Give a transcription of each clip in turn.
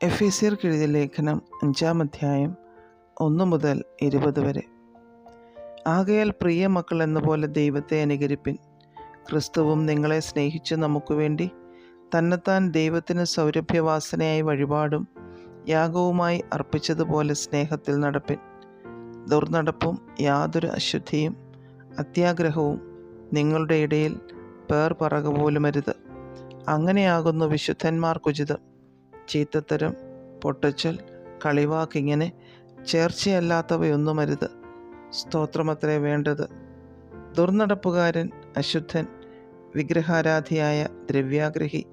എഫേസ്യർക്ക് എഴുതിയ ലേഖനം 5-ാം അധ്യായം 1 മുതൽ 20 വരെ. ആകയാൽ പ്രിയ മക്കൾ എന്ന പോലെ ദൈവത്തെ അനുകരിപ്പിൻ. ക്രിസ്തുവും നിങ്ങളെ സ്നേഹിച്ച് നമുക്ക് വേണ്ടി തന്നെത്താൻ ദൈവത്തിന് സൗരഭ്യവാസനയായി വഴിപാടും യാഗവുമായി അർപ്പിച്ചതുപോലെ സ്നേഹത്തിൽ നടപ്പിൻ. ദുർനടപ്പും യാതൊരു അശുദ്ധിയും അത്യാഗ്രഹവും നിങ്ങളുടെ ഇടയിൽ പേർ പറക പോലുമരുത്. അങ്ങനെയാകുന്നു വിശുദ്ധന്മാർക്കുചിതം. ചീത്തത്തരം, പൊട്ടച്ചൽ, കളിവാക്കിങ്ങനെ ചേർച്ചയല്ലാത്തവയൊന്നുമരുത്. സ്തോത്രമത്രേ വേണ്ടത്. ദുർനടപ്പുകാരൻ, അശുദ്ധൻ, വിഗ്രഹാരാധിയായ ദ്രവ്യാഗ്രഹി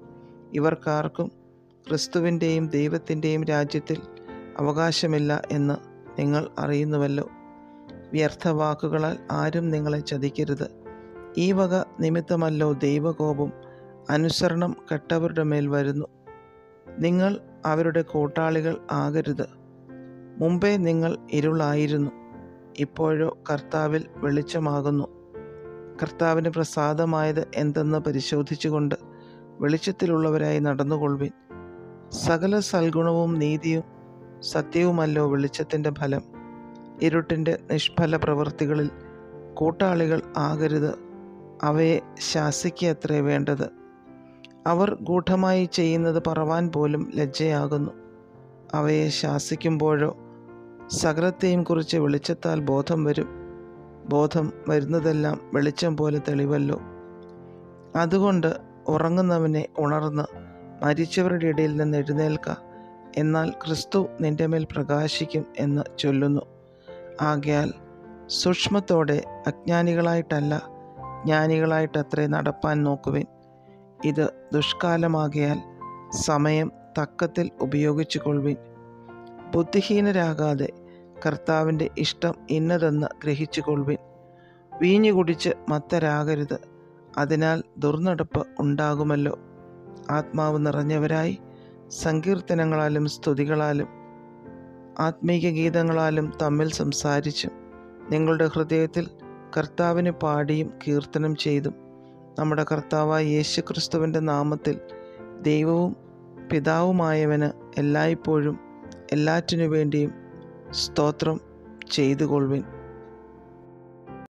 ഇവർക്കാർക്കും ക്രിസ്തുവിൻ്റെയും ദൈവത്തിൻ്റെയും രാജ്യത്തിൽ അവകാശമില്ല എന്ന് നിങ്ങൾ അറിയുന്നുവല്ലോ. വ്യർത്ഥവാക്കുകളാൽ ആരും നിങ്ങളെ ചതിക്കരുത്. ഈ വക നിമിത്തമല്ലോ ദൈവകോപം അനുസരണം കെട്ടവരുടെ മേൽ വരുന്നു. നിങ്ങൾ അവരുടെ കൂട്ടാളികൾ ആകരുത്. മുമ്പേ നിങ്ങൾ ഇരുളായിരുന്നു, ഇപ്പോഴോ കർത്താവിൽ വെളിച്ചമാകുന്നു. കർത്താവിന് പ്രസാദമായത് എന്തെന്ന് പരിശോധിച്ചുകൊണ്ട് വെളിച്ചത്തിലുള്ളവരായി നടന്നുകൊള്ളുവിൻ. സകല സൽഗുണവും നീതിയും സത്യവുമല്ലോ വെളിച്ചത്തിൻ്റെ ഫലം. ഇരുട്ടിൻ്റെ നിഷ്ഫല പ്രവൃത്തികളിൽ കൂട്ടാളികൾ ആകരുത്. അവയെ ശാസിക്കത്രേ വേണ്ടത്. അവർ ഗൂഢമായി ചെയ്യുന്നത് പറവാൻ പോലും ലജ്ജയാകുന്നു. അവയെ ശാസിക്കുമ്പോഴോ സകലത്തെയും കുറിച്ച് വെളിച്ചത്താൽ ബോധം വരും. ബോധം വരുന്നതെല്ലാം വെളിച്ചം പോലെ തെളിവല്ലോ. അതുകൊണ്ട് ഉറങ്ങുന്നവനെ ഉണർന്ന് മരിച്ചവരുടെ ഇടയിൽ നിന്ന് എഴുന്നേൽക്ക, എന്നാൽ ക്രിസ്തു നിന്റെ മേൽ പ്രകാശിക്കും എന്ന് ചൊല്ലുന്നു. ആകയാൽ സൂക്ഷ്മത്തോടെ അജ്ഞാനികളായിട്ടല്ല ജ്ഞാനികളായിട്ടത്രേ നടപ്പാൻ നോക്കുവിൻ. ഇത് ദുഷ്കാലമാകയാൽ സമയം തക്കത്തിൽ ഉപയോഗിച്ചു കൊള്ളുവിൻ. ബുദ്ധിഹീനരാകാതെ കർത്താവിൻ്റെ ഇഷ്ടം ഇന്നതെന്ന് ഗ്രഹിച്ചു കൊള്ളുവിൻ. വീഞ്ഞു കുടിച്ച് മത്തരാകരുത്, അതിനാൽ ദുർനടപ്പ് ഉണ്ടാകുമല്ലോ. ആത്മാവ് നിറഞ്ഞവരായി സങ്കീർത്തനങ്ങളാലും സ്തുതികളാലും ആത്മീക ഗീതങ്ങളാലും തമ്മിൽ സംസാരിച്ചും നിങ്ങളുടെ ഹൃദയത്തിൽ കർത്താവിന് പാടിയും കീർത്തനം ചെയ്തും നമ്മുടെ കർത്താവായ യേശുക്രിസ്തുവിൻ്റെ നാമത്തിൽ ദൈവവും പിതാവുമായവന് എല്ലായ്പ്പോഴും എല്ലാറ്റിനു വേണ്ടിയും സ്തോത്രം ചെയ്തുകൊള്ളുവിൻ.